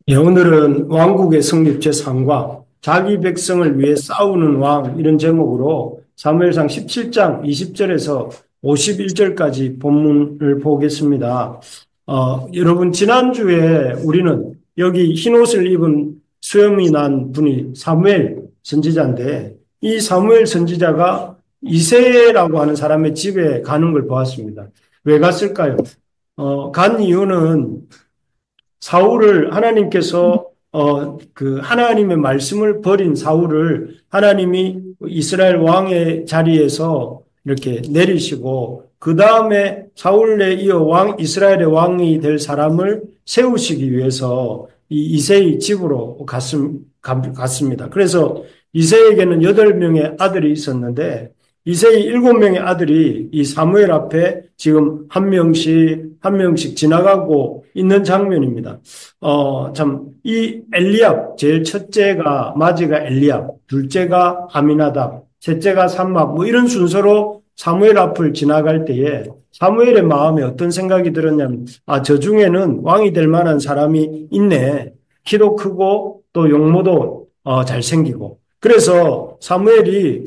예, 오늘은 왕국의 성립 제3과 자기 백성을 위해 싸우는 왕 이런 제목으로 사무엘상 17장 20절에서 51절까지 본문을 보겠습니다. 여러분 지난주에 우리는 여기 흰옷을 입은 수염이 난 분이 사무엘 선지자인데 이 사무엘 선지자가 이새라고 하는 사람의 집에 가는 걸 보았습니다. 왜 갔을까요? 간 이유는 사울을 하나님께서 그 하나님의 말씀을 버린 사울을 하나님이 이스라엘 왕의 자리에서 이렇게 내리시고 그 다음에 사울에 이어 이스라엘의 왕이 될 사람을 세우시기 위해서 이 이새의 집으로 갔습니다. 그래서 이새에게는 8명의 아들이 있었는데 이새의 7명의 아들이 이 사무엘 앞에 지금 한 명씩 지나가고 있는 장면입니다. 이 엘리압, 제일 첫째가, 마지가 엘리압, 둘째가 아미나답, 셋째가 삼막, 뭐 이런 순서로 사무엘 앞을 지나갈 때에 사무엘의 마음에 어떤 생각이 들었냐면, 저 중에는 왕이 될 만한 사람이 있네. 키도 크고 또 용모도 잘생기고. 그래서 사무엘이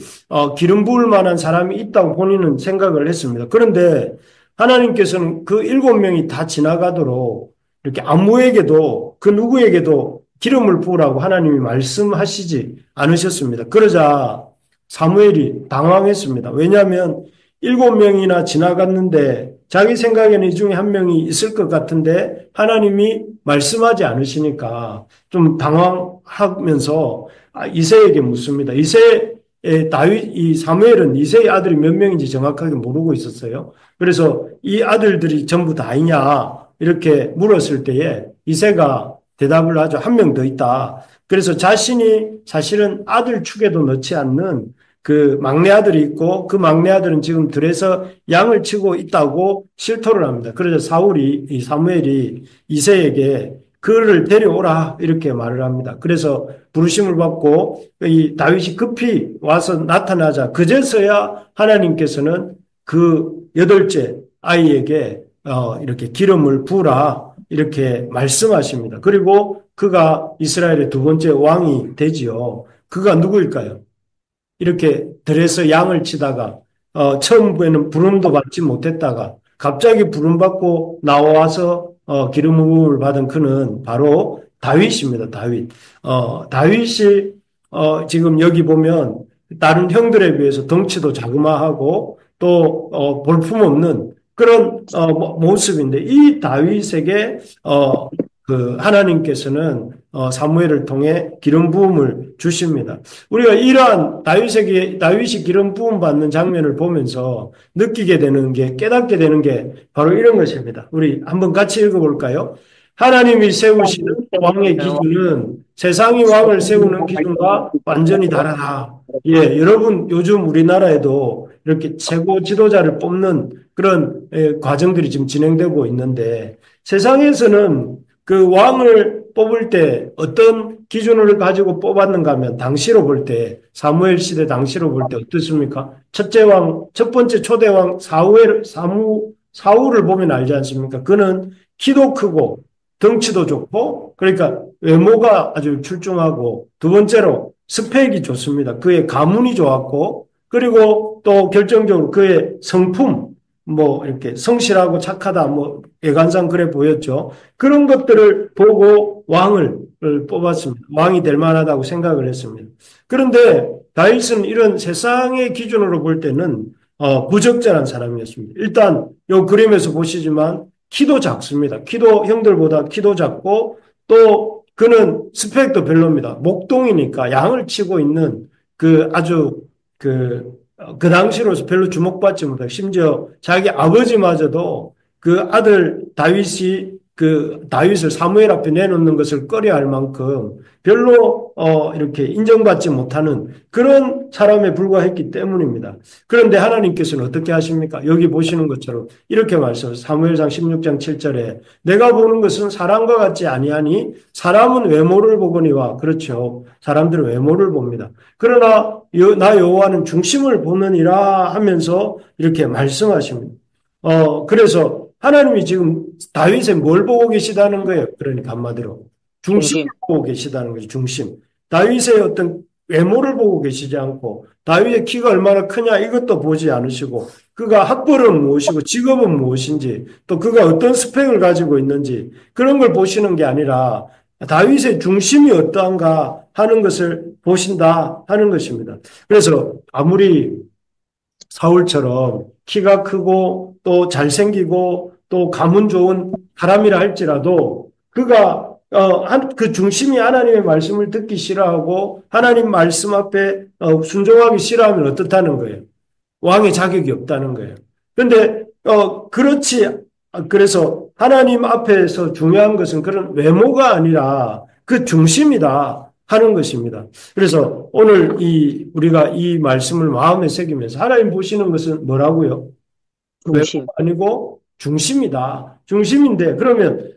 기름 부을 만한 사람이 있다고 본인은 생각을 했습니다. 그런데 하나님께서는 그 7명이 다 지나가도록 이렇게 아무에게도 그 누구에게도 기름을 부으라고 하나님이 말씀하시지 않으셨습니다. 그러자 사무엘이 당황했습니다. 왜냐하면 7명이나 지나갔는데 자기 생각에는 이 중에 한 명이 있을 것 같은데 하나님이 말씀하지 않으시니까 좀 당황하면서 이새에게 묻습니다. 이 사무엘은 이새의 아들이 몇 명인지 정확하게 모르고 있었어요. 그래서 이 아들들이 전부 다이냐 이렇게 물었을 때에 이새가 대답을 하죠. 한 명 더 있다. 그래서 자신이 사실은 아들 축에도 넣지 않는 그 막내 아들이 있고 그 막내 아들은 지금 들에서 양을 치고 있다고 실토를 합니다. 그래서 이 사무엘이 이새에게 그를 데려오라 이렇게 말을 합니다. 그래서 부르심을 받고 이 다윗이 급히 와서 나타나자 그제서야 하나님께서는 그 8째 아이에게 이렇게 기름을 부으라 이렇게 말씀하십니다. 그리고 그가 이스라엘의 2번째 왕이 되지요. 그가 누구일까요? 이렇게 들에서 양을 치다가 처음에는 부름도 받지 못했다가 갑자기 부름받고 나와서 기름 부음을 받은 그는 바로 다윗입니다. 다윗. 다윗이 지금 여기 보면 다른 형들에 비해서 덩치도 자그마하고 또 볼품없는 그런 모습인데 이 다윗에게 그 하나님께서는 사무엘을 통해 기름 부음을 주십니다. 우리가 이러한 다윗이 기름 부음 받는 장면을 보면서 느끼게 되는 게 깨닫게 되는 게 바로 이런 것입니다. 우리 한번 같이 읽어볼까요? 하나님이 세우시는 왕의 기준은 세상이 왕을 세우는 기준과 완전히 다르다. 예, 여러분 요즘 우리나라에도 이렇게 최고 지도자를 뽑는 그런 과정들이 지금 진행되고 있는데 세상에서는 그 왕을 뽑을 때 어떤 기준을 가지고 뽑았는가 하면 당시로 볼 때, 사무엘 시대 당시로 볼 때 어떻습니까? 첫 번째 초대 왕 사울을 보면 알지 않습니까? 그는 키도 크고 덩치도 좋고, 그러니까 외모가 아주 출중하고, 2번째로 스펙이 좋습니다. 그의 가문이 좋았고, 그리고 또 결정적으로 그의 성품, 뭐 이렇게 성실하고 착하다, 뭐 예관상 그래 보였죠. 그런 것들을 보고 왕을 뽑았습니다. 왕이 될 만하다고 생각을 했습니다. 그런데 다윗은 이런 세상의 기준으로 볼 때는 부적절한 사람이었습니다. 일단 이 그림에서 보시지만 키도 작습니다. 형들보다 키도 작고 또 그는 스펙도 별로입니다. 목동이니까 양을 치고 있는 그 아주 그 당시로서 별로 주목받지 못하고 심지어 자기 아버지마저도 그 아들 다윗이 그 다윗을 사무엘 앞에 내놓는 것을 꺼려할 만큼 별로 이렇게 인정받지 못하는 그런 사람에 불과했기 때문입니다. 그런데 하나님께서는 어떻게 하십니까? 여기 보시는 것처럼 이렇게 말씀하세요. 사무엘상 16장 7절에 내가 보는 것은 사람과 같지 아니하니 사람은 외모를 보거니와 그렇죠. 사람들은 외모를 봅니다. 그러나 나 여호와는 중심을 보느니라 하면서 이렇게 말씀하십니다. 그래서 하나님이 지금 다윗에 뭘 보고 계시다는 거예요. 그러니까 한마디로 중심을 중심. 보고 계시다는 거죠. 중심. 다윗의 어떤 외모를 보고 계시지 않고 다윗의 키가 얼마나 크냐 이것도 보지 않으시고 그가 학벌은 무엇이고 직업은 무엇인지 또 그가 어떤 스펙을 가지고 있는지 그런 걸 보시는 게 아니라 다윗의 중심이 어떠한가 하는 것을 보신다 하는 것입니다. 그래서 아무리 사울처럼 키가 크고 또 잘생기고 또 가문 좋은 사람이라 할지라도 그가 그 중심이 하나님의 말씀을 듣기 싫어하고 하나님 말씀 앞에 순종하기 싫어하면 어떻다는 거예요? 왕의 자격이 없다는 거예요. 그런데 그렇지 그래서 하나님 앞에서 중요한 것은 그런 외모가 아니라 그 중심이다 하는 것입니다. 그래서 오늘 우리가 이 말씀을 마음에 새기면서 하나님 보시는 것은 뭐라고요? 중심. 외모가 아니고 중심이다. 중심인데 그러면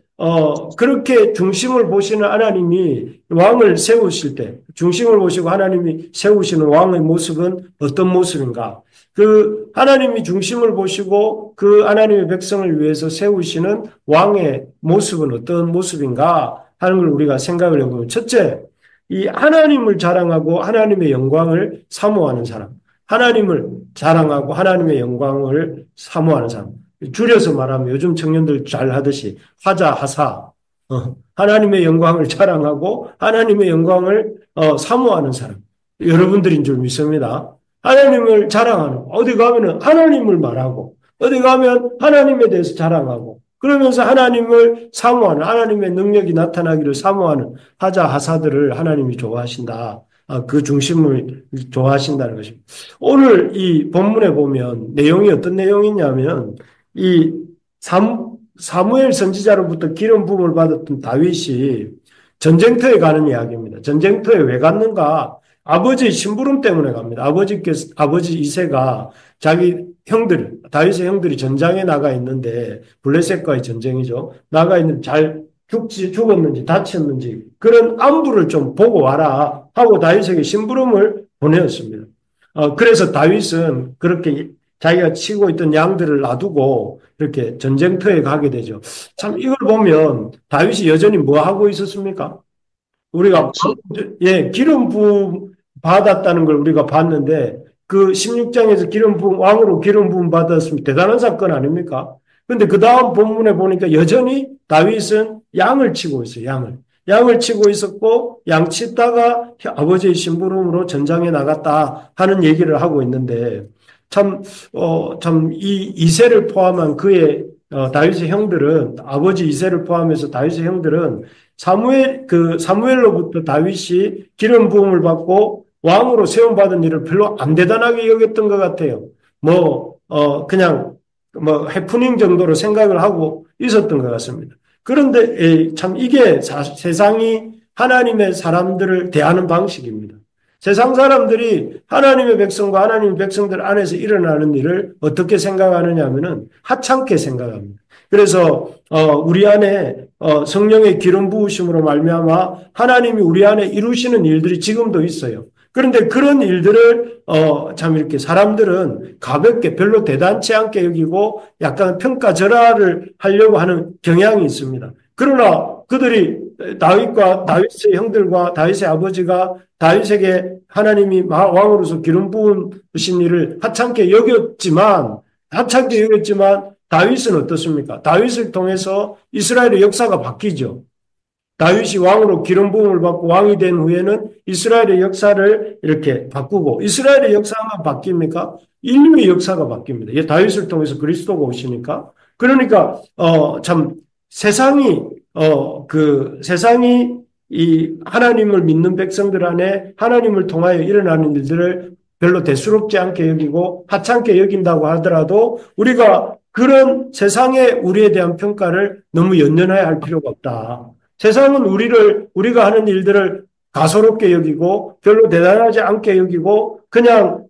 그렇게 중심을 보시는 하나님이 왕을 세우실 때 중심을 보시고 하나님이 세우시는 왕의 모습은 어떤 모습인가? 그 하나님이 중심을 보시고 그 하나님의 백성을 위해서 세우시는 왕의 모습은 어떤 모습인가 하는 걸 우리가 생각을 해보면 첫째, 이 하나님을 자랑하고 하나님의 영광을 사모하는 사람. 하나님을 자랑하고 하나님의 영광을 사모하는 사람. 줄여서 말하면 요즘 청년들 잘 하듯이 화자하사. 하나님의 영광을 자랑하고 하나님의 영광을 사모하는 사람. 여러분들인 줄 믿습니다. 하나님을 자랑하는, 어디 가면은 하나님을 말하고, 어디 가면 하나님에 대해서 자랑하고, 그러면서 하나님을 사모하는, 하나님의 능력이 나타나기를 사모하는 하자하사들을 하나님이 좋아하신다. 그 중심을 좋아하신다는 것입니다. 오늘 이 본문에 보면 내용이 어떤 내용이냐면 이 사무엘 선지자로부터 기름 부음을 받았던 다윗이 전쟁터에 가는 이야기입니다. 전쟁터에 왜 갔는가? 아버지의 심부름 때문에 갑니다. 아버지 이새가 자기 형들, 다윗의 형들이 전장에 나가 있는데 블레셋과의 전쟁이죠. 나가 있는 죽었는지 다쳤는지 그런 안부를 좀 보고 와라 하고 다윗에게 심부름을 보내었습니다. 그래서 다윗은 그렇게 자기가 치고 있던 양들을 놔두고 이렇게 전쟁터에 가게 되죠. 참 이걸 보면 다윗이 여전히 뭐 하고 있었습니까? 우리가 정치. 기름 부음 받았다는 걸 우리가 봤는데 그 16장에서 왕으로 기름 부음 받았으면 대단한 사건 아닙니까? 근데 그 다음 본문에 보니까 여전히 다윗은 양을 치고 있어요. 양을 치고 있었고 양 치다가 아버지의 심부름으로 전장에 나갔다 하는 얘기를 하고 있는데 참 이새를 포함한 다윗의 형들은 아버지 이새를 포함해서 다윗의 형들은 사무엘로부터 다윗이 기름 부음을 받고 왕으로 세움받은 일을 별로 안 대단하게 여겼던 것 같아요. 그냥 해프닝 정도로 생각을 하고 있었던 것 같습니다. 그런데 참 이게 세상이 하나님의 사람들을 대하는 방식입니다. 세상 사람들이 하나님의 백성과 하나님의 백성들 안에서 일어나는 일을 어떻게 생각하느냐 하면은 하찮게 생각합니다. 그래서 우리 안에 성령의 기름 부으심으로 말미암아 하나님이 우리 안에 이루시는 일들이 지금도 있어요. 그런데 그런 일들을 참 이렇게 사람들은 가볍게 별로 대단치 않게 여기고 약간 평가절하를 하려고 하는 경향이 있습니다. 그러나 그들이 다윗의 형들과 다윗의 아버지가 다윗에게 하나님이 왕으로서 기름 부으신 일을 하찮게 여겼지만 다윗은 어떻습니까? 다윗을 통해서 이스라엘의 역사가 바뀌죠. 다윗이 왕으로 기름 부음을 받고 왕이 된 후에는 이스라엘의 역사를 이렇게 바꾸고 이스라엘의 역사만 바뀝니까? 인류의 역사가 바뀝니다. 다윗을 통해서 그리스도가 오시니까 그러니까 참 세상이 이 하나님을 믿는 백성들 안에 하나님을 통하여 일어나는 일들을 별로 대수롭지 않게 여기고 하찮게 여긴다고 하더라도 우리가 그런 세상의 우리에 대한 평가를 너무 연연하여 할 필요가 없다. 세상은 우리가 하는 일들을 가소롭게 여기고 별로 대단하지 않게 여기고 그냥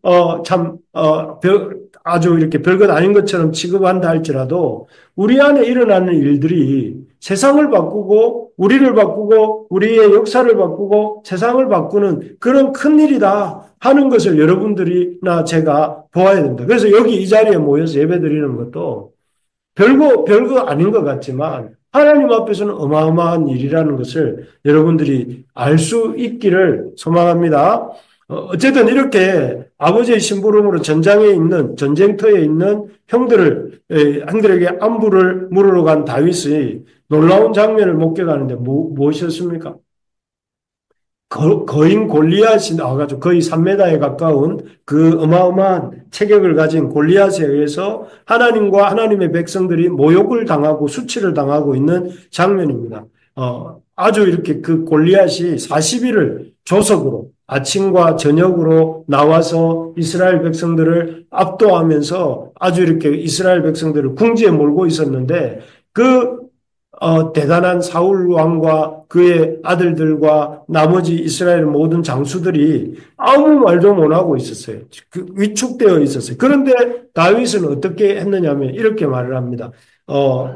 아주 이렇게 별것 아닌 것처럼 취급한다 할지라도 우리 안에 일어나는 일들이 세상을 바꾸고 우리를 바꾸고 우리의 역사를 바꾸고 세상을 바꾸는 그런 큰 일이다 하는 것을 여러분들이나 제가 보아야 됩니다. 그래서 여기 이 자리에 모여서 예배드리는 것도 별거 아닌 것 같지만 하나님 앞에서는 어마어마한 일이라는 것을 여러분들이 알 수 있기를 소망합니다. 어쨌든 이렇게 아버지의 심부름으로 전쟁터에 있는 형들에게 안부를 물으러 간 다윗이 놀라운 장면을 목격하는데 무엇이었습니까? 거인 골리앗이 나와가지고 거의 3m에 가까운 그 어마어마한 체격을 가진 골리앗에 의해서 하나님과 하나님의 백성들이 모욕을 당하고 수치를 당하고 있는 장면입니다. 아주 이렇게 그 골리앗이 40일을 조석으로 아침과 저녁으로 나와서 이스라엘 백성들을 압도하면서 아주 이렇게 이스라엘 백성들을 궁지에 몰고 있었는데 그 대단한 사울 왕과 그의 아들들과 나머지 이스라엘 모든 장수들이 아무 말도 못하고 있었어요. 위축되어 있었어요. 그런데 다윗은 어떻게 했느냐면 이렇게 말을 합니다.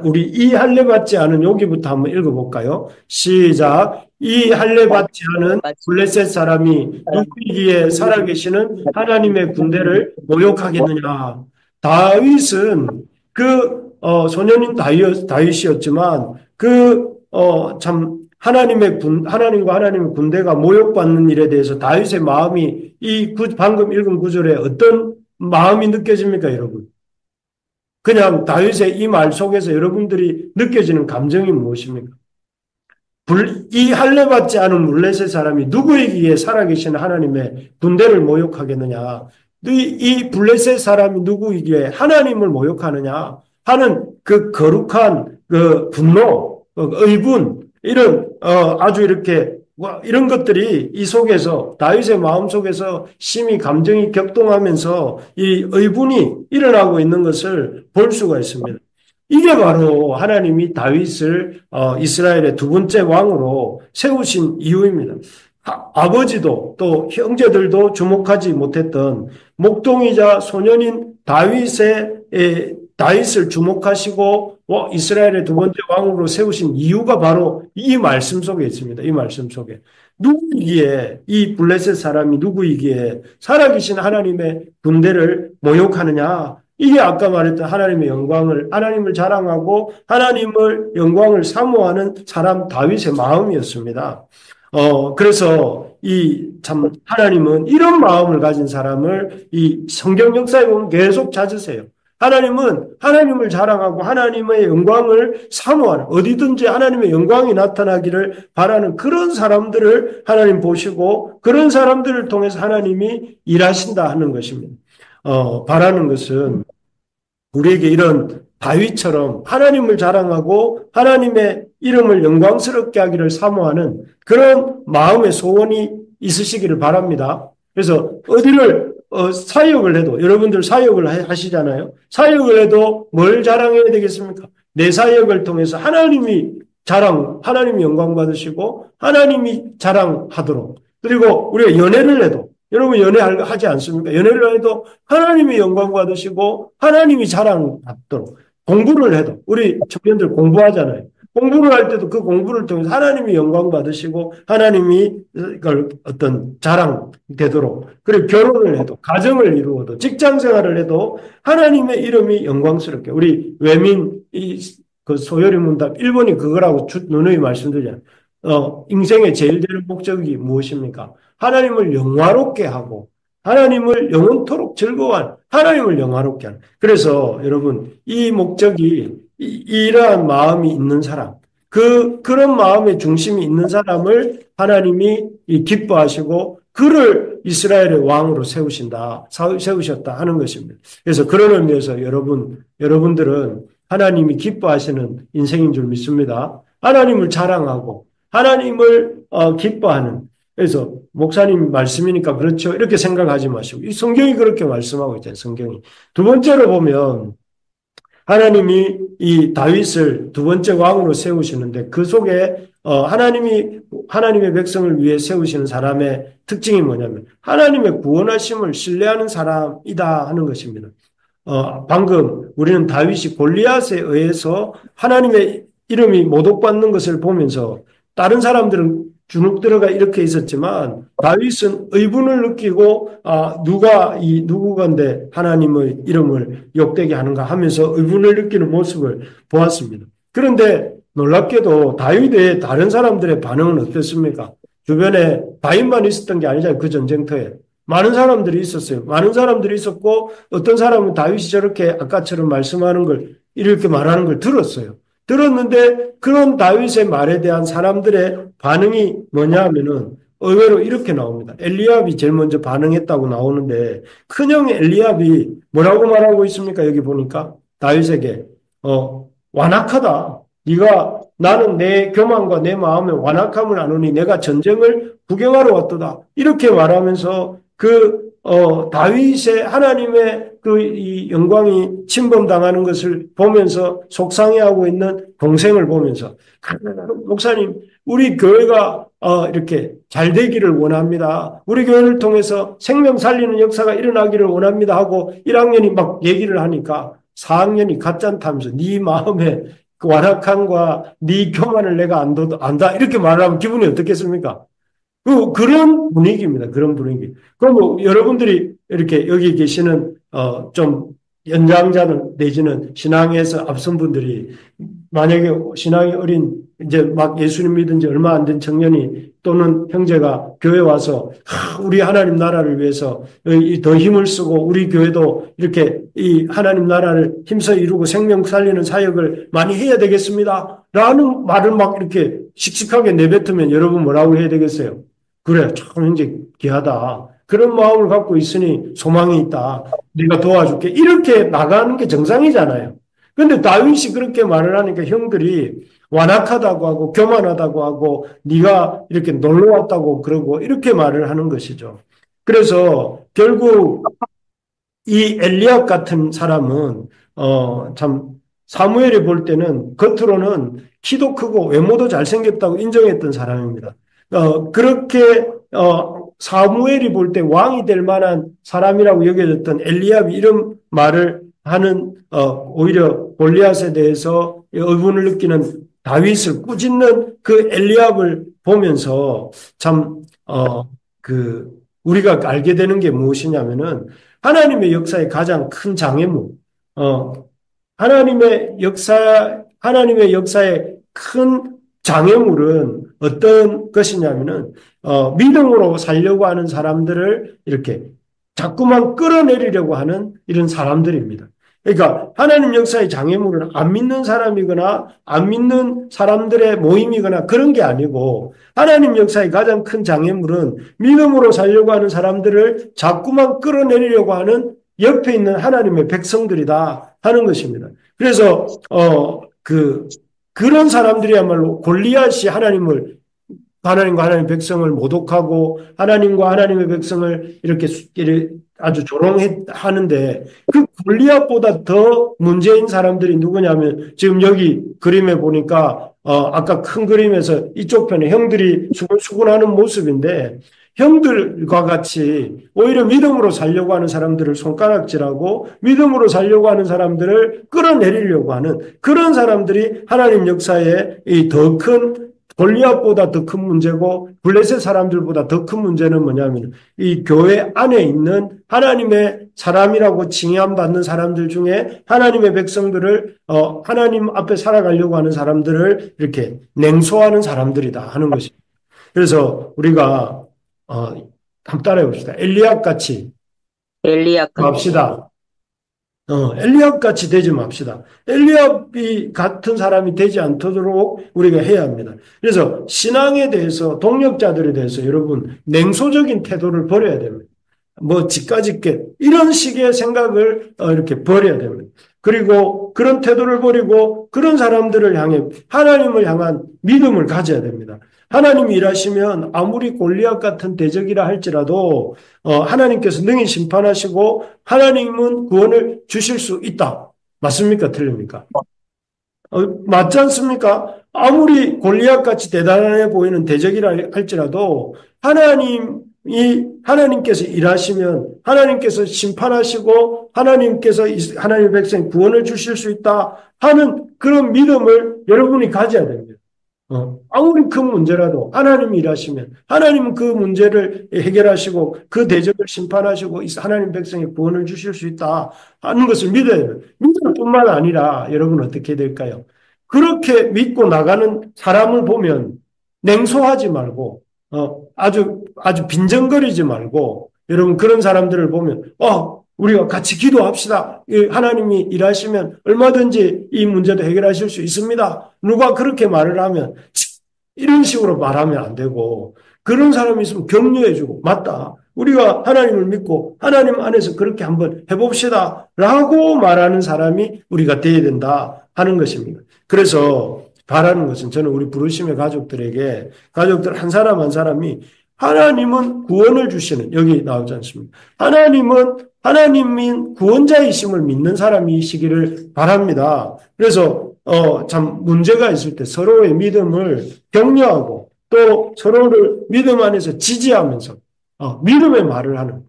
우리 이 할례 받지 않은 여기부터 한번 읽어볼까요? 시작. 이 할례 받지 않은 블레셋 사람이 누구이기에 살아계시는 하나님의 군대를 모욕하겠느냐. 다윗은 소년인 다윗이었지만 하나님과 하나님의 군대가 모욕받는 일에 대해서 다윗의 마음이 방금 읽은 구절에 어떤 마음이 느껴집니까, 여러분? 그냥 다윗의 이 말 속에서 여러분들이 느껴지는 감정이 무엇입니까? 이 할례 받지 않은 블레셋 사람이 누구이기에 살아계신 하나님의 군대를 모욕하겠느냐? 이 블레셋 사람이 누구이기에 하나님을 모욕하느냐? 하는 그 거룩한 그 분노, 의분, 이런 아주 이렇게 이런 것들이 이 속에서 다윗의 마음 속에서 심히 감정이 격동하면서 이 의분이 일어나고 있는 것을 볼 수가 있습니다. 이게 바로 하나님이 다윗을 이스라엘의 두 번째 왕으로 세우신 이유입니다. 아버지도 또 형제들도 주목하지 못했던 목동이자 소년인 다윗을 주목하시고 이스라엘의 두 번째 왕으로 세우신 이유가 바로 이 말씀 속에 있습니다. 이 말씀 속에. 누구이기에 이 블레셋 사람이 누구이기에 살아계신 하나님의 군대를 모욕하느냐. 이게 아까 말했던 하나님을 자랑하고 하나님을 영광을 사모하는 사람 다윗의 마음이었습니다. 그래서 하나님은 이런 마음을 가진 사람을 이 성경 역사에 보면 계속 찾으세요. 하나님은 하나님을 자랑하고 하나님의 영광을 사모하는, 어디든지 하나님의 영광이 나타나기를 바라는 그런 사람들을 하나님 보시고 그런 사람들을 통해서 하나님이 일하신다 하는 것입니다. 바라는 것은 우리에게 이런 다윗처럼 하나님을 자랑하고 하나님의 이름을 영광스럽게 하기를 사모하는 그런 마음의 소원이 있으시기를 바랍니다. 그래서 어디를 사역을 해도 여러분들 사역을 하시잖아요. 사역을 해도 뭘 자랑해야 되겠습니까? 내 사역을 통해서 하나님이 영광 받으시고 하나님이 자랑하도록, 그리고 우리가 연애를 해도, 여러분 연애하지 않습니까? 연애를 해도 하나님이 영광 받으시고 하나님이 자랑받도록, 공부를 해도 우리 청년들 공부하잖아요. 공부를 할 때도 그 공부를 통해서 하나님이 영광 받으시고 하나님이 그걸 어떤 자랑되도록, 그리고 결혼을 해도 가정을 이루어도 직장 생활을 해도 하나님의 이름이 영광스럽게, 우리 외민 그 소요리 문답 1번이 그거라고 누누이 말씀드리잖아요. 인생의 제일 되는 목적이 무엇입니까? 하나님을 영화롭게 하고 하나님을 영원토록 즐거워하는, 하나님을 영화롭게 하는. 그래서 여러분 이 목적이 이러한 마음이 있는 사람, 그런 마음의 중심이 있는 사람을 하나님이 기뻐하시고 그를 이스라엘의 왕으로 세우셨다 하는 것입니다. 그래서 그런 의미에서 여러분들은 하나님이 기뻐하시는 인생인 줄 믿습니다. 하나님을 자랑하고 하나님을 기뻐하는. 그래서 목사님 말씀이니까 그렇죠, 이렇게 생각하지 마시고 이 성경이 그렇게 말씀하고 있잖아요. 성경이. 두 번째로 보면 하나님이 이 다윗을 두 번째 왕으로 세우시는데 그 속에 하나님의 백성을 위해 세우시는 사람의 특징이 뭐냐면 하나님의 구원하심을 신뢰하는 사람이다 하는 것입니다. 방금 우리는 다윗이 골리앗에 의해서 하나님의 이름이 모독받는 것을 보면서 다른 사람들은 주눅 들어가 이렇게 있었지만 다윗은 의분을 느끼고 누가 이 누구건데 하나님의 이름을 욕되게 하는가 하면서 의분을 느끼는 모습을 보았습니다. 그런데 놀랍게도 다윗의 다른 사람들의 반응은 어땠습니까? 주변에 다윗만 있었던 게 아니잖아요. 그 전쟁터에. 많은 사람들이 있었어요. 많은 사람들이 있었고 어떤 사람은 다윗이 저렇게 아까처럼 말씀하는 걸 이렇게 말하는 걸 들었어요. 들었는데 그런 다윗의 말에 대한 사람들의 반응이 뭐냐 하면은 의외로 이렇게 나옵니다. 엘리압이 제일 먼저 반응했다고 나오는데 큰형 엘리압이 뭐라고 말하고 있습니까? 여기 보니까 다윗에게 완악하다. 네가 나는 내 교만과 내 마음에 완악함을 아노니 내가 전쟁을 구경하러 왔도다. 이렇게 말하면서 다윗의 하나님의 이 영광이 침범당하는 것을 보면서 속상해하고 있는 동생을 보면서 목사님, 우리 교회가 이렇게 잘 되기를 원합니다. 우리 교회를 통해서 생명 살리는 역사가 일어나기를 원합니다 하고 1학년이 막 얘기를 하니까 4학년이 가짠타면서 네 마음에 그 완악함과 네 교만을 내가 안다 이렇게 말하면 기분이 어떻겠습니까? 그런 분위기입니다. 그런 분위기. 그럼 뭐 여러분들이 이렇게 여기 계시는 좀 연장자는 내지는 신앙에서 앞선 분들이 만약에 신앙이 어린 이제 막 예수님 믿은 지 얼마 안 된 청년이 또는 형제가 교회 와서 우리 하나님 나라를 위해서 더 힘을 쓰고 우리 교회도 이렇게 이 하나님 나라를 힘써 이루고 생명 살리는 사역을 많이 해야 되겠습니다. 라는 말을 막 이렇게 씩씩하게 내뱉으면 여러분 뭐라고 해야 되겠어요? 그래, 참 형제 귀하다. 그런 마음을 갖고 있으니 소망이 있다. 내가 도와줄게. 이렇게 나가는 게 정상이잖아요. 근데 다윗이 그렇게 말을 하니까 형들이 완악하다고 하고 교만하다고 하고 네가 이렇게 놀러 왔다고 그러고 이렇게 말을 하는 것이죠. 그래서 결국 이 엘리압 같은 사람은 참 사무엘이 볼 때는 겉으로는 키도 크고 외모도 잘생겼다고 인정했던 사람입니다. 그렇게 사무엘이 볼 때 왕이 될 만한 사람이라고 여겨졌던 엘리압이 이런 말을 하는 오히려 골리앗에 대해서 의문을 느끼는 다윗을 꾸짖는 그 엘리압을 보면서 참 우리가 알게 되는 게 무엇이냐면은 하나님의 역사의 가장 큰 장애물, 하나님의 역사의 큰 장애물은 어떤 것이냐면은, 믿음으로 살려고 하는 사람들을 이렇게 자꾸만 끌어내리려고 하는 이런 사람들입니다. 그러니까 하나님 역사의 장애물은 안 믿는 사람이거나 안 믿는 사람들의 모임이거나 그런 게 아니고 하나님 역사의 가장 큰 장애물은 믿음으로 살려고 하는 사람들을 자꾸만 끌어내리려고 하는 옆에 있는 하나님의 백성들이다 하는 것입니다. 그래서 그런 사람들이야말로 골리앗이 하나님과 하나님의 백성을 모독하고 하나님과 하나님의 백성을 이렇게 아주 조롱하는데 그 골리앗보다 더 문제인 사람들이 누구냐면 지금 여기 그림에 보니까 아까 큰 그림에서 이쪽 편에 형들이 수군수군하는 모습인데 형들과 같이 오히려 믿음으로 살려고 하는 사람들을 손가락질하고 믿음으로 살려고 하는 사람들을 끌어내리려고 하는 그런 사람들이 하나님 역사에 이 더 큰 골리앗보다 더 큰 문제고 블레셋 사람들보다 더 큰 문제는 뭐냐면 이 교회 안에 있는 하나님의 사람이라고 칭함받는 사람들 중에 하나님의 백성들을 하나님 앞에 살아가려고 하는 사람들을 이렇게 냉소하는 사람들이다 하는 것입니다. 그래서 우리가 한번 따라해 봅시다. 엘리압 같이 합시다. 엘리압 같이 되지 맙시다. 엘리압이 같은 사람이 되지 않도록 우리가 해야 합니다. 그래서 신앙에 대해서 동력자들에 대해서 여러분 냉소적인 태도를 버려야 됩니다. 뭐 지까짓게 이런 식의 생각을 이렇게 버려야 됩니다. 그리고 그런 태도를 버리고 그런 사람들을 향해 하나님을 향한 믿음을 가져야 됩니다. 하나님이 일하시면 아무리 골리앗 같은 대적이라 할지라도 하나님께서 능히 심판하시고 하나님은 구원을 주실 수 있다. 맞습니까? 틀립니까? 맞지 않습니까? 아무리 골리앗같이 대단해 보이는 대적이라 할지라도 하나님께서 일하시면 하나님께서 심판하시고 하나님께서 하나님의 백성 구원을 주실 수 있다 하는 그런 믿음을 여러분이 가져야 됩니다. 아무리 큰 문제라도 하나님이 일하시면 하나님은 그 문제를 해결하시고 그 대적을 심판하시고 하나님 백성의 구원을 주실 수 있다 하는 것을 믿어야 돼요. 믿을 뿐만 아니라 여러분 어떻게 될까요? 그렇게 믿고 나가는 사람을 보면 냉소하지 말고 아주 빈정거리지 말고 여러분 그런 사람들을 보면 우리가 같이 기도합시다. 하나님이 일하시면 얼마든지 이 문제도 해결하실 수 있습니다. 누가 그렇게 말을 하면 이런 식으로 말하면 안 되고 그런 사람이 있으면 격려해주고 맞다. 우리가 하나님을 믿고 하나님 안에서 그렇게 한번 해봅시다. 라고 말하는 사람이 우리가 되어야 된다 하는 것입니다. 그래서 바라는 것은 저는 우리 부르심의 가족들에게 가족들 한 사람 한 사람이 하나님은 구원을 주시는 여기 나오지 않습니까? 하나님인 구원자이심을 믿는 사람이시기를 바랍니다. 그래서 참 문제가 있을 때 서로의 믿음을 격려하고 또 서로를 믿음 안에서 지지하면서 믿음의 말을 하는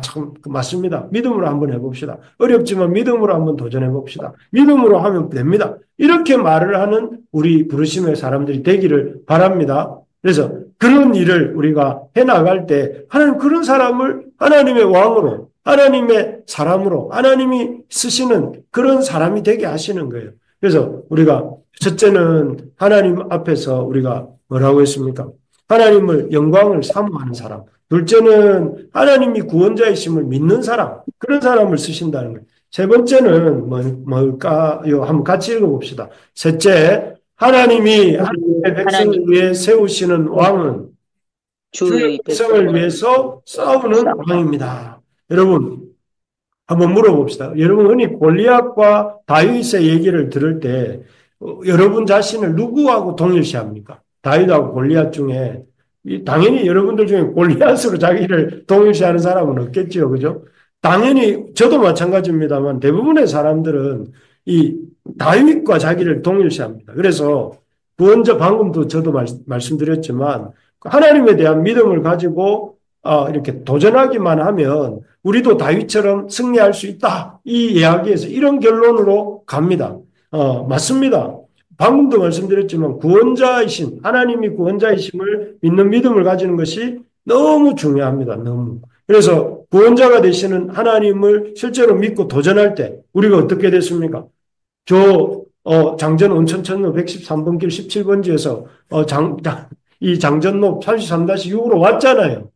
참 맞습니다. 믿음으로 한번 해봅시다. 어렵지만 믿음으로 한번 도전해 봅시다. 믿음으로 하면 됩니다. 이렇게 말을 하는 우리 부르심의 사람들이 되기를 바랍니다. 그래서 그런 일을 우리가 해나갈 때 하나님 그런 사람을 하나님의 왕으로 하나님의 사람으로 하나님이 쓰시는 그런 사람이 되게 하시는 거예요. 그래서 우리가 첫째는 하나님 앞에서 우리가 뭐라고 했습니까? 하나님을 영광을 사모하는 사람. 둘째는 하나님이 구원자이심을 믿는 사람. 그런 사람을 쓰신다는 거예요. 세 번째는 뭘까요? 한번 같이 읽어봅시다. 셋째, 하나님의 백성을 위해 세우시는 왕은 주의 백성을 위해서 싸우는 왕입니다. 여러분, 한번 물어봅시다. 여러분, 흔히 골리앗과 다윗의 얘기를 들을 때 여러분 자신을 누구하고 동일시합니까? 다윗하고 골리앗 중에 당연히 여러분들 중에 골리앗으로 자기를 동일시하는 사람은 없겠지요. 그죠? 당연히 저도 마찬가지입니다만 대부분의 사람들은 이 다윗과 자기를 동일시합니다. 그래서 구원자 방금도 저도 말씀드렸지만 하나님에 대한 믿음을 가지고 이렇게 도전하기만 하면 우리도 다윗처럼 승리할 수 있다. 이 이야기에서 이런 결론으로 갑니다. 맞습니다. 방금도 말씀드렸지만 구원자이신 하나님이 구원자이심을 믿는 믿음을 가지는 것이 너무 중요합니다. 너무. 그래서 구원자가 되시는 하나님을 실제로 믿고 도전할 때 우리가 어떻게 됐습니까? 장전 온천천로 113번 길 17번지에서 이 장전로 33-6으로 왔잖아요.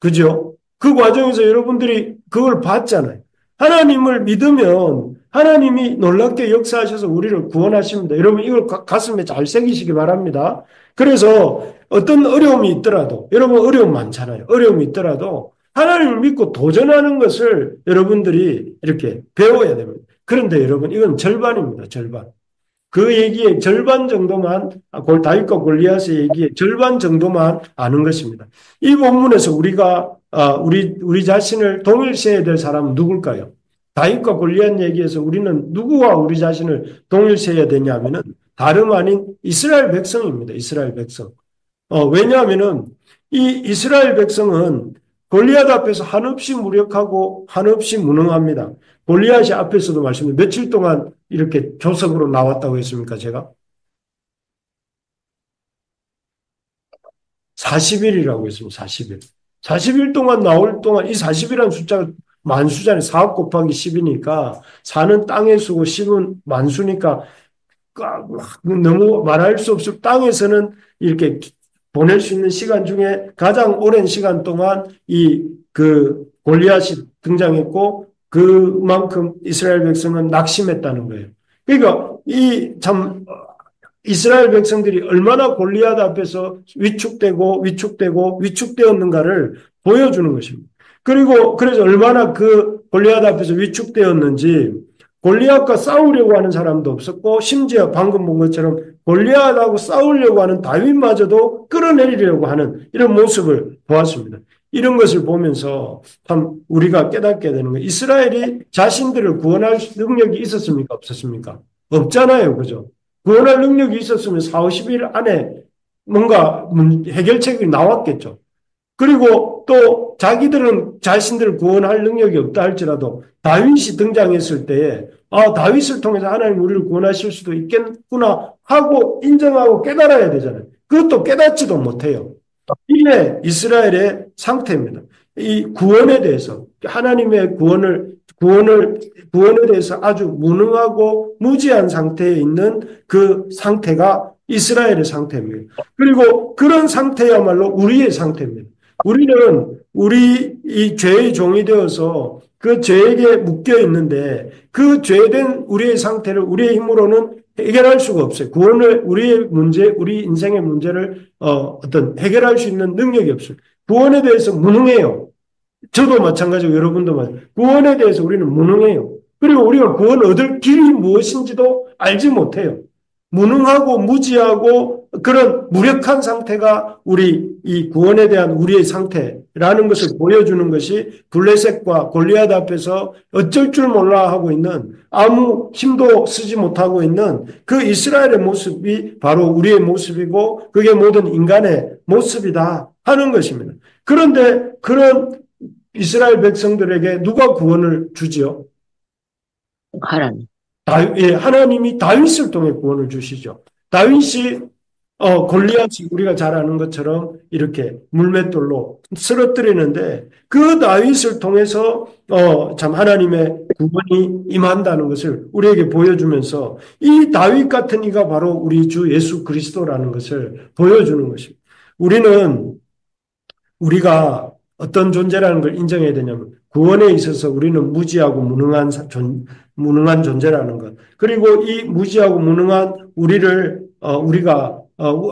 그죠? 그 과정에서 여러분들이 그걸 봤잖아요. 하나님을 믿으면 하나님이 놀랍게 역사하셔서 우리를 구원하십니다. 여러분 이걸 가슴에 잘 새기시기 바랍니다. 그래서 어떤 어려움이 있더라도 여러분 어려움 많잖아요. 어려움이 있더라도 하나님을 믿고 도전하는 것을 여러분들이 이렇게 배워야 됩니다. 그런데 여러분 이건 절반입니다. 절반. 그 얘기의 절반 정도만 다윗과 골리앗의 얘기의 절반 정도만 아는 것입니다. 이 본문에서 우리가 우리 자신을 동일시해야 될 사람은 누굴까요? 다윗과 골리앗 얘기에서 우리는 누구와 우리 자신을 동일시해야 되냐면은 다름 아닌 이스라엘 백성입니다. 이스라엘 백성. 왜냐하면은 이 이스라엘 백성은 골리앗 앞에서 한없이 무력하고 한없이 무능합니다. 골리앗이 앞에서도 말씀드린 며칠 동안 이렇게 조석으로 나왔다고 했습니까, 제가? 40일이라고 했습니다, 40일. 40일 동안 나올 동안 이 40이라는 숫자가 만수잖아요. 4 곱하기 10이니까 4는 땅의 수고 10은 만수니까 너무 말할 수 없을 땅에서는 이렇게 보낼 수 있는 시간 중에 가장 오랜 시간 동안 골리앗이 등장했고 그만큼 이스라엘 백성은 낙심했다는 거예요. 그러니까 이스라엘 백성들이 얼마나 골리앗 앞에서 위축되었는가를 보여주는 것입니다. 그래서 얼마나 그 골리앗 앞에서 위축되었는지 골리앗과 싸우려고 하는 사람도 없었고 심지어 방금 본 것처럼 골리앗하고 싸우려고 하는 다윗마저도 끌어내리려고 하는 이런 모습을 보았습니다. 이런 것을 보면서 참 우리가 깨닫게 되는 거예요. 이스라엘이 자신들을 구원할 능력이 있었습니까? 없었습니까? 없잖아요. 그죠? 구원할 능력이 있었으면 4, 50일 안에 뭔가 해결책이 나왔겠죠. 그리고 또 자기들은 자신들을 구원할 능력이 없다 할지라도 다윗이 등장했을 때에 다윗을 통해서 하나님 우리를 구원하실 수도 있겠구나 하고 인정하고 깨달아야 되잖아요. 그것도 깨닫지도 못해요. 이게 이스라엘의 상태입니다. 이 구원에 대해서 하나님의 구원에 대해서 아주 무능하고 무지한 상태에 있는 그 상태가 이스라엘의 상태입니다. 그리고 그런 상태야말로 우리의 상태입니다. 우리는 우리 이 죄의 종이 되어서 그 죄에게 묶여 있는데 그 죄된 우리의 상태를 우리의 힘으로는 해결할 수가 없어요. 구원을 우리의 문제, 우리 인생의 문제를 어떤 해결할 수 있는 능력이 없어요. 구원에 대해서 무능해요. 저도 마찬가지고 여러분도 마찬가지고 구원에 대해서 우리는 무능해요. 그리고 우리가 구원 얻을 길이 무엇인지도 알지 못해요. 무능하고 무지하고 그런 무력한 상태가 우리 이 구원에 대한 우리의 상태라는 것을 보여주는 것이 블레셋과 골리앗 앞에서 어쩔 줄 몰라 하고 있는 아무 힘도 쓰지 못하고 있는 그 이스라엘의 모습이 바로 우리의 모습이고 그게 모든 인간의 모습이다 하는 것입니다. 그런데 그런 이스라엘 백성들에게 누가 구원을 주지요? 하나님. 하나님이 다윗을 통해 구원을 주시죠. 다윗이 골리앗이 우리가 잘 아는 것처럼 이렇게 물맷돌로 쓰러뜨리는데 그 다윗을 통해서 참 하나님의 구원이 임한다는 것을 우리에게 보여주면서 이 다윗 같은 이가 바로 우리 주 예수 그리스도라는 것을 보여주는 것입니다. 우리가 어떤 존재라는 걸 인정해야 되냐면 구원에 있어서 우리는 무지하고 무능한 존재라는 것. 그리고 이 무지하고 무능한 우리가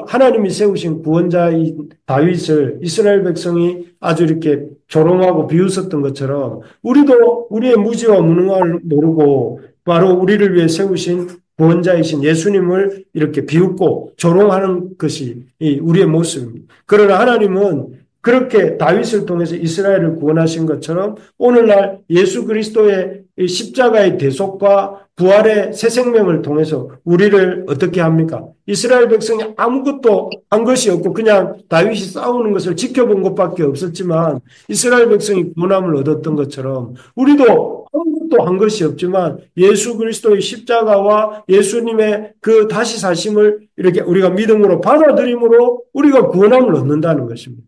하나님이 세우신 구원자인 다윗을 이스라엘 백성이 아주 이렇게 조롱하고 비웃었던 것처럼 우리도 우리의 무지와 무능함을 모르고 바로 우리를 위해 세우신 구원자이신 예수님을 이렇게 비웃고 조롱하는 것이 우리의 모습입니다. 그러나 하나님은 그렇게 다윗을 통해서 이스라엘을 구원하신 것처럼 오늘날 예수 그리스도의 십자가의 대속과 부활의 새 생명을 통해서 우리를 어떻게 합니까? 이스라엘 백성이 아무것도 한 것이 없고 그냥 다윗이 싸우는 것을 지켜본 것밖에 없었지만 이스라엘 백성이 구원함을 얻었던 것처럼 우리도 아무것도 한 것이 없지만 예수 그리스도의 십자가와 예수님의 그 다시 사심을 이렇게 우리가 믿음으로 받아들임으로 우리가 구원함을 얻는다는 것입니다.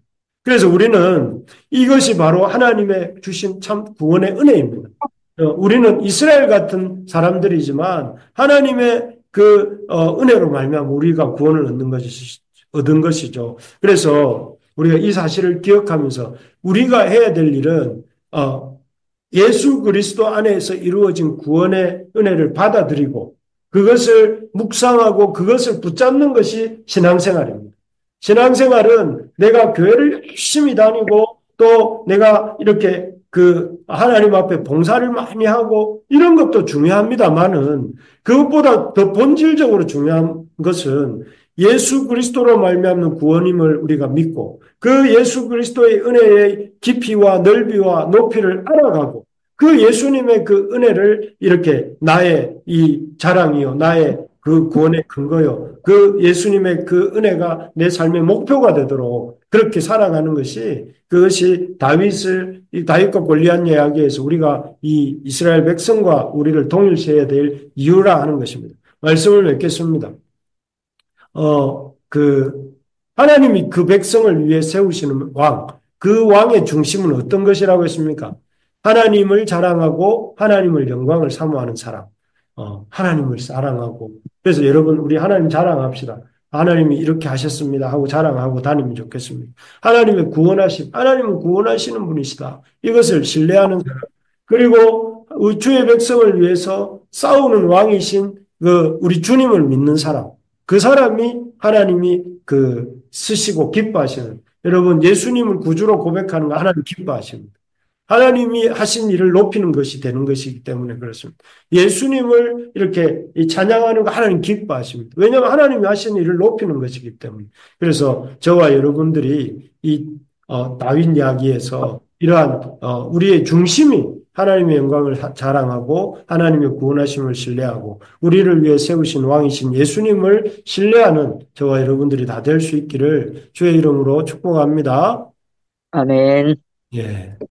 그래서 우리는 이것이 바로 하나님의 주신 참 구원의 은혜입니다. 우리는 이스라엘 같은 사람들이지만 하나님의 그 은혜로 말미암아 우리가 구원을 얻은 것이죠. 그래서 우리가 이 사실을 기억하면서 우리가 해야 될 일은 예수 그리스도 안에서 이루어진 구원의 은혜를 받아들이고 그것을 묵상하고 그것을 붙잡는 것이 신앙생활입니다. 신앙생활은 내가 교회를 열심히 다니고 또 내가 이렇게 그 하나님 앞에 봉사를 많이 하고 이런 것도 중요합니다만은 그것보다 더 본질적으로 중요한 것은 예수 그리스도로 말미암는 구원임을 우리가 믿고 그 예수 그리스도의 은혜의 깊이와 넓이와 높이를 알아가고 그 예수님의 그 은혜를 이렇게 나의 이 자랑이요 나의 그 구원의 근거요. 그 예수님의 그 은혜가 내 삶의 목표가 되도록 그렇게 살아가는 그것이 다윗과 골리앗 이야기에서 우리가 이 이스라엘 백성과 우리를 동일시해야 될 이유라 하는 것입니다. 말씀을 맺겠습니다. 하나님이 그 백성을 위해 세우시는 그 왕의 중심은 어떤 것이라고 했습니까? 하나님을 자랑하고 하나님을 영광을 사모하는 사람. 하나님을 사랑하고. 그래서 여러분, 우리 하나님 자랑합시다. 하나님이 이렇게 하셨습니다 하고 자랑하고 다니면 좋겠습니다. 하나님은 구원하시는 분이시다. 이것을 신뢰하는 사람. 그리고 주의 백성을 위해서 싸우는 왕이신 우리 주님을 믿는 사람. 그 사람이 하나님이 쓰시고 기뻐하시는. 여러분, 예수님을 구주로 고백하는 거 하나님 기뻐하십니다. 하나님이 하신 일을 높이는 것이 되는 것이기 때문에 그렇습니다. 예수님을 이렇게 찬양하는 거 하나님 기뻐하십니다. 왜냐하면 하나님이 하신 일을 높이는 것이기 때문에. 그래서 저와 여러분들이 다윗 이야기에서 이러한 우리의 중심이 하나님의 영광을 자랑하고 하나님의 구원하심을 신뢰하고 우리를 위해 세우신 왕이신 예수님을 신뢰하는 저와 여러분들이 다 될 수 있기를 주의 이름으로 축복합니다. 아멘. 예.